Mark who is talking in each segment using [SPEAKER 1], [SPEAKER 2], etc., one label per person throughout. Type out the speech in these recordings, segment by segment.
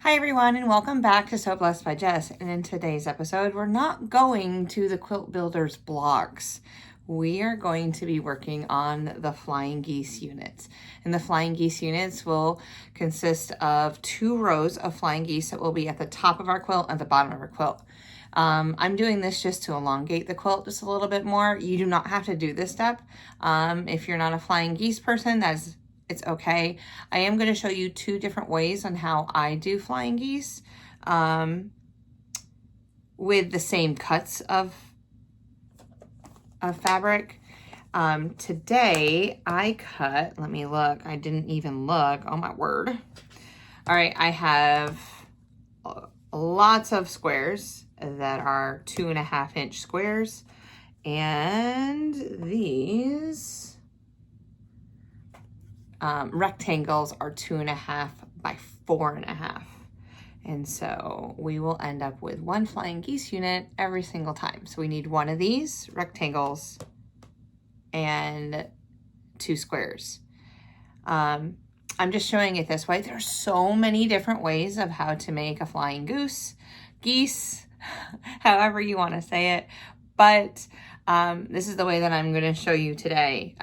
[SPEAKER 1] Hi everyone, and welcome back to So Blessed by Jess. And in today's episode, we're not going to the Quilt Builder's blocks. We are going to be working on the Flying Geese units. And the Flying Geese units will consist of 2 rows of Flying Geese that will be at the top of our quilt and the bottom of our quilt. I'm doing this just to elongate the quilt just a little bit more. You do not have to do this step. If you're not a Flying Geese person, it's okay. I am going to show you 2 different ways on how I do Flying Geese with the same cuts of fabric. Today I cut, let me look, I didn't even look, oh my word. All right, I have lots of squares that are 2.5-inch squares, and these rectangles are 2.5 by 4.5. And so we will end up with 1 Flying Geese unit every single time. So we need 1 of these rectangles and 2 squares. I'm just showing it this way. There's so many different ways of how to make a flying geese, however you want to say it. But this is the way that I'm going to show you today.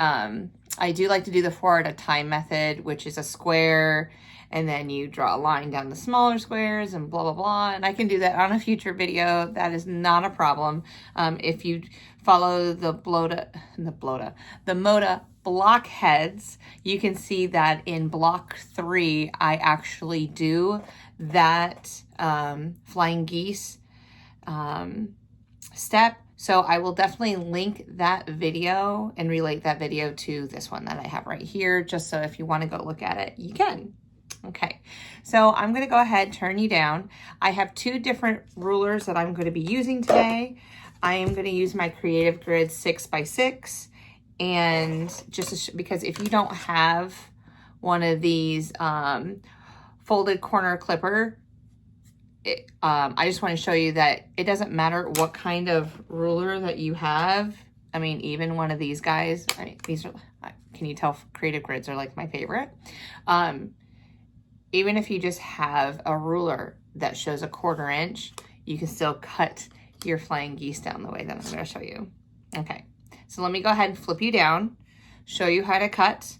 [SPEAKER 1] I do like to do the 4 at a time method, which is a square, and then you draw a line down the smaller squares and blah, blah, blah. And I can do that on a future video. That is not a problem. If you follow the Moda block heads, you can see that in block 3, I actually do that Flying Geese step. So I will definitely link that video and relate that video to this one that I have right here, just so if you want to go look at it, you can. Okay, so I'm going to go ahead, turn you down. I have 2 different rulers that I'm going to be using today. I am going to use my Creative Grid 6x6, and just because if you don't have one of these folded corner clipper, I just want to show you that it doesn't matter what kind of ruler that you have. I mean, even one of these guys, I mean, these are, can you tell Creative Grids are like my favorite? Even if you just have a ruler that shows a 1/4 inch, you can still cut your Flying Geese down the way that I'm going to show you. Okay, so let me go ahead and flip you down, show you how to cut.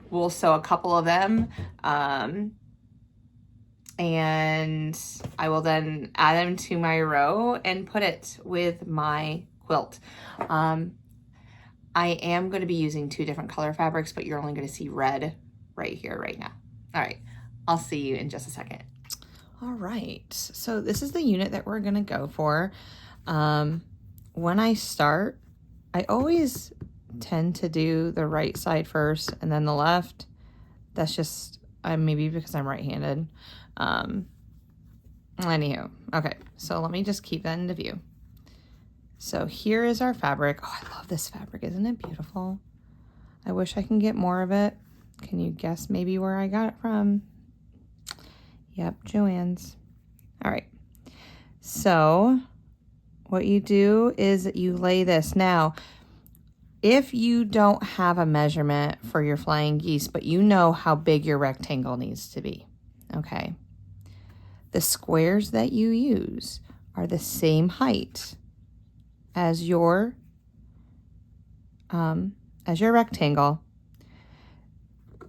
[SPEAKER 1] We'll sew a couple of them. And I will then add them to my row and put it with my quilt. I am going to be using 2 different color fabrics, but you're only going to see red right here, right now. All right, I'll see you in just a second. All right, so this is the unit that we're going to go for. When I start, I always tend to do the right side first and then the left. That's just maybe because I'm right-handed. Anywho, okay, so let me just keep that into view. So here is our fabric. Oh, I love this fabric. Isn't it beautiful? I wish I can get more of it. Can you guess maybe where I got it from? Yep, Joann's. All right, so what you do is you lay this. Now, if you don't have a measurement for your Flying Geese, but you know how big your rectangle needs to be, okay, the squares that you use are the same height as your rectangle.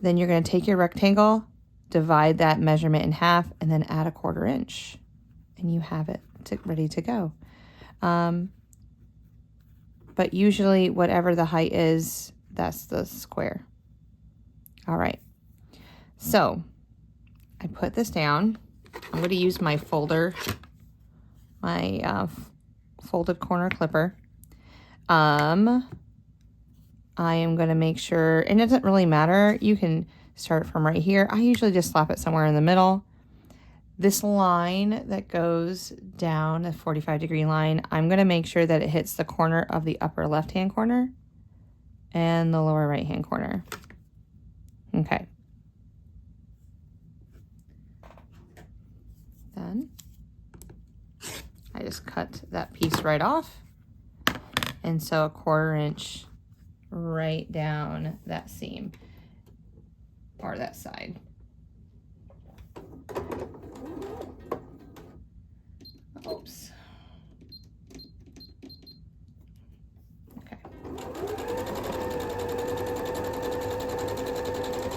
[SPEAKER 1] Then you're going to take your rectangle, divide that measurement in half, and then add a 1/4 inch, and you have it ready to go. But usually whatever the height is, that's the square. All right, so I put this down. I'm going to use my folder, my folded corner clipper. I am going to make sure, and it doesn't really matter, you can start from right here. I usually just slap it somewhere in the middle. This line that goes down, the 45-degree line, I'm going to make sure that it hits the corner of the upper left-hand corner and the lower right-hand corner. Okay. Then I just cut that piece right off and sew a 1/4 inch right down that seam or that side.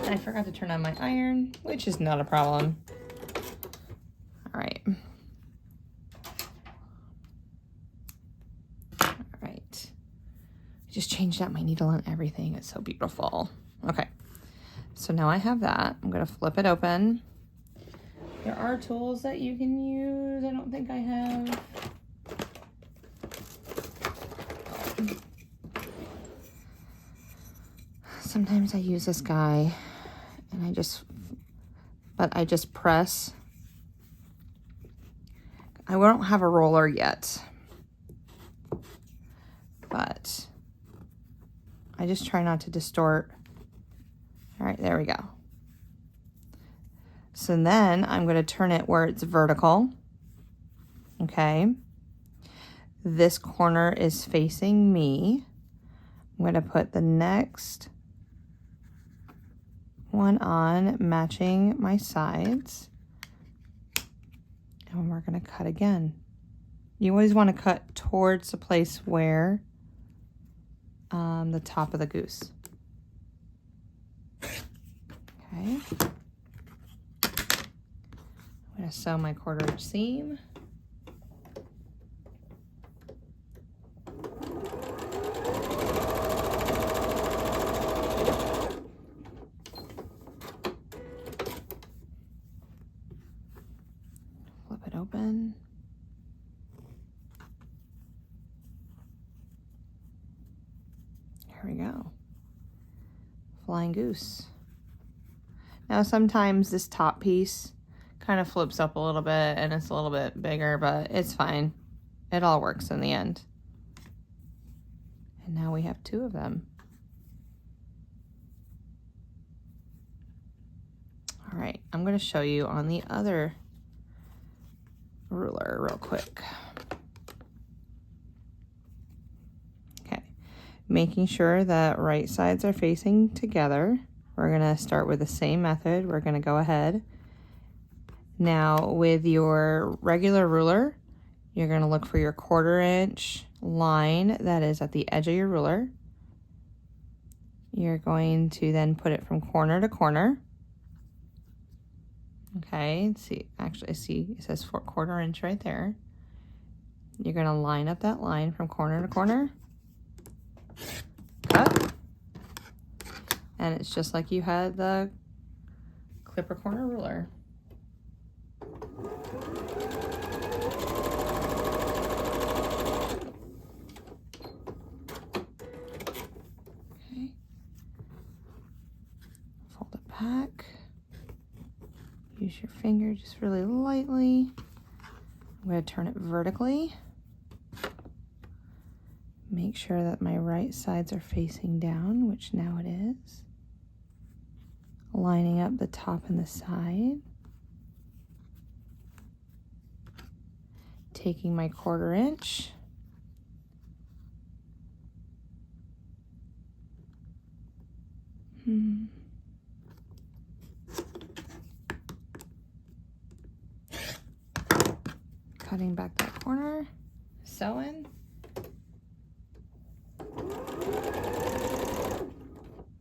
[SPEAKER 1] I forgot to turn on my iron, which is not a problem. All right. All right. I just changed out my needle and everything. It's so beautiful. Okay. So now I have that. I'm going to flip it open. There are tools that you can use. I don't think I have. Sometimes I use this guy and I just press. I don't have a roller yet, but I just try not to distort. All right, there we go. So then I'm going to turn it where it's vertical. Okay. This corner is facing me. I'm going to put the next one on, matching my sides. And we're going to cut again. You always want to cut towards the place where the top of the goose. Okay. I'm going to sew my 1/4 inch seam. Flip it open. Here we go. Flying goose. Now sometimes this top piece kind of flips up a little bit and it's a little bit bigger, but it's fine. It all works in the end. And now we have 2 of them. All right, I'm going to show you on the other ruler real quick. Okay, making sure that right sides are facing together. We're going to start with the same method. We're going to go ahead. Now with your regular ruler, you're going to look for your 1/4 inch line that is at the edge of your ruler. You're going to then put it from corner to corner. Okay, see, actually, see, it says 1/4 inch right there. You're going to line up that line from corner to corner. Cut. And it's just like you had the clipper corner ruler. Okay. Fold it back. Use your finger just really lightly. I'm going to turn it vertically. Make sure that my right sides are facing down, which now it is. Lining up the top and the side. Taking my 1/4 inch. Cutting back that corner, sewing.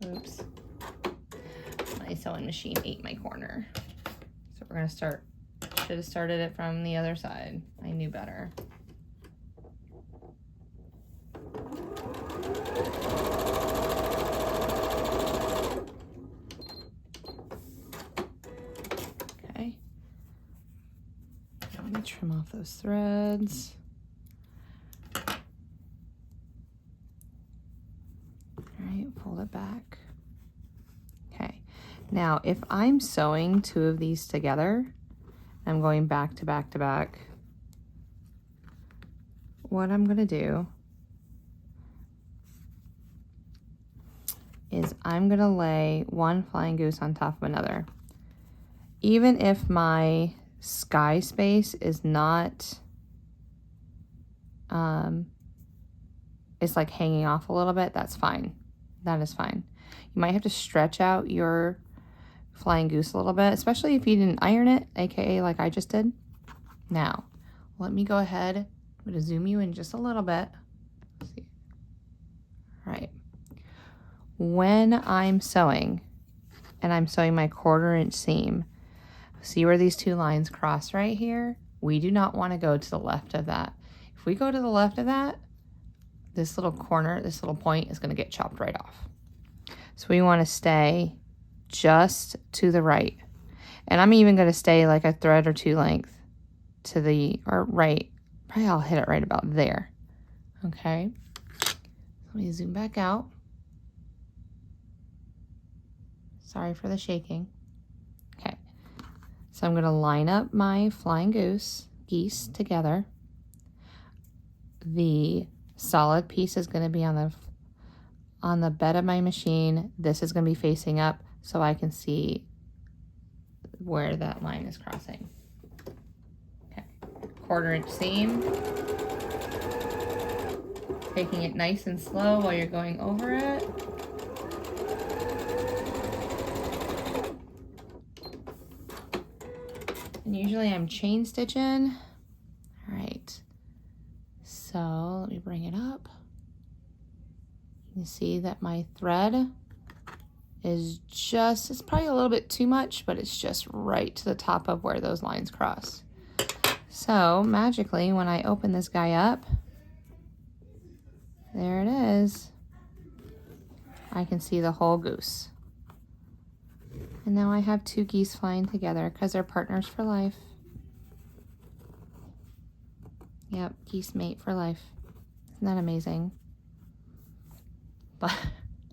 [SPEAKER 1] Oops. My sewing machine ate my corner. So we're gonna start, should have started it from the other side. I knew better. Okay. I'm gonna trim off those threads. Fold it back. Okay, now if I'm sewing 2 of these together, I'm going back to back to back. What I'm going to do is I'm going to lay one flying goose on top of another. Even if my sky space is not, it's like hanging off a little bit, that's fine. That is fine. You might have to stretch out your flying goose a little bit, especially if you didn't iron it, aka like I just did. Now, let me go ahead. I'm going to zoom you in just a little bit. Let's see. All right. When I'm sewing, and I'm sewing my 1/4 inch seam. See where these two lines cross right here? We do not want to go to the left of that. If we go to the left of that, this little corner, this little point is going to get chopped right off. So we want to stay just to the right. And I'm even going to stay like a thread or two length to the, or right, probably I'll hit it right about there. Okay. Let me zoom back out. Sorry for the shaking. Okay. So I'm going to line up my flying geese together. The solid piece is going to be on the bed of my machine. This is going to be facing up so I can see where that line is crossing. Okay, 1/4 inch seam. Taking it nice and slow while you're going over it. And usually I'm chain stitching. All right, so let me bring it up. You can see that my thread is just, it's probably a little bit too much, but it's just right to the top of where those lines cross. So magically, when I open this guy up, there it is. I can see the whole goose. And now I have 2 geese flying together because they're partners for life. Yep, geese mate for life. Isn't that amazing? But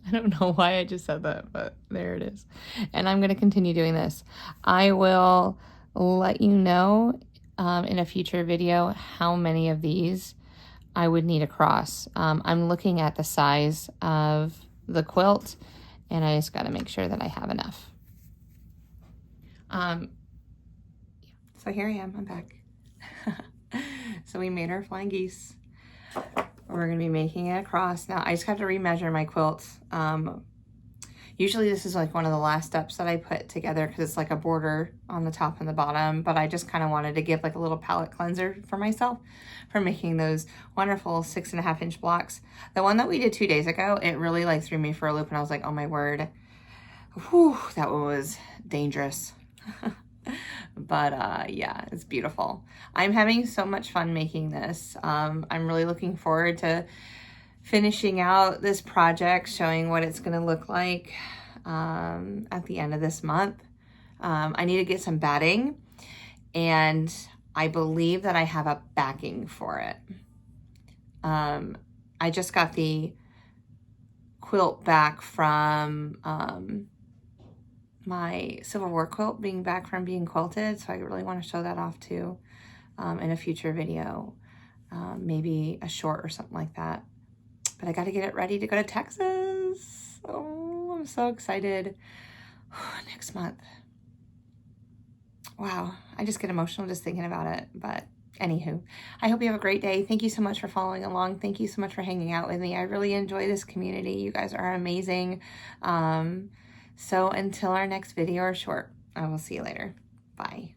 [SPEAKER 1] I don't know why I just said that, but there it is. And I'm going to continue doing this. I will let you know in a future video how many of these I would need across. I'm looking at the size of the quilt, and I just got to make sure that I have enough. So here I am, I'm back. So we made our flying geese. We're going to be making it across. Now, I just have to remeasure my quilt. Usually this is like one of the last steps that I put together because it's like a border on the top and the bottom, but I just kind of wanted to give like a little palette cleanser for myself for making those wonderful 6.5 inch blocks. The one that we did 2 days ago, it really like threw me for a loop and I was like, oh my word, whew, that one was dangerous. But yeah, it's beautiful. I'm having so much fun making this. I'm really looking forward to finishing out this project, showing what it's going to look like at the end of this month. I need to get some batting, and I believe that I have a backing for it. I just got the quilt back from my Civil War quilt being back from being quilted, so I really want to show that off too in a future video, maybe a short or something like that. But I got to get it ready to go to Texas. Oh, I'm so excited. Next month. Wow, I just get emotional just thinking about it. But anywho, I hope you have a great day. Thank you so much for following along. Thank you so much for hanging out with me. I really enjoy this community. You guys are amazing. So until our next video or short, I will see you later. Bye.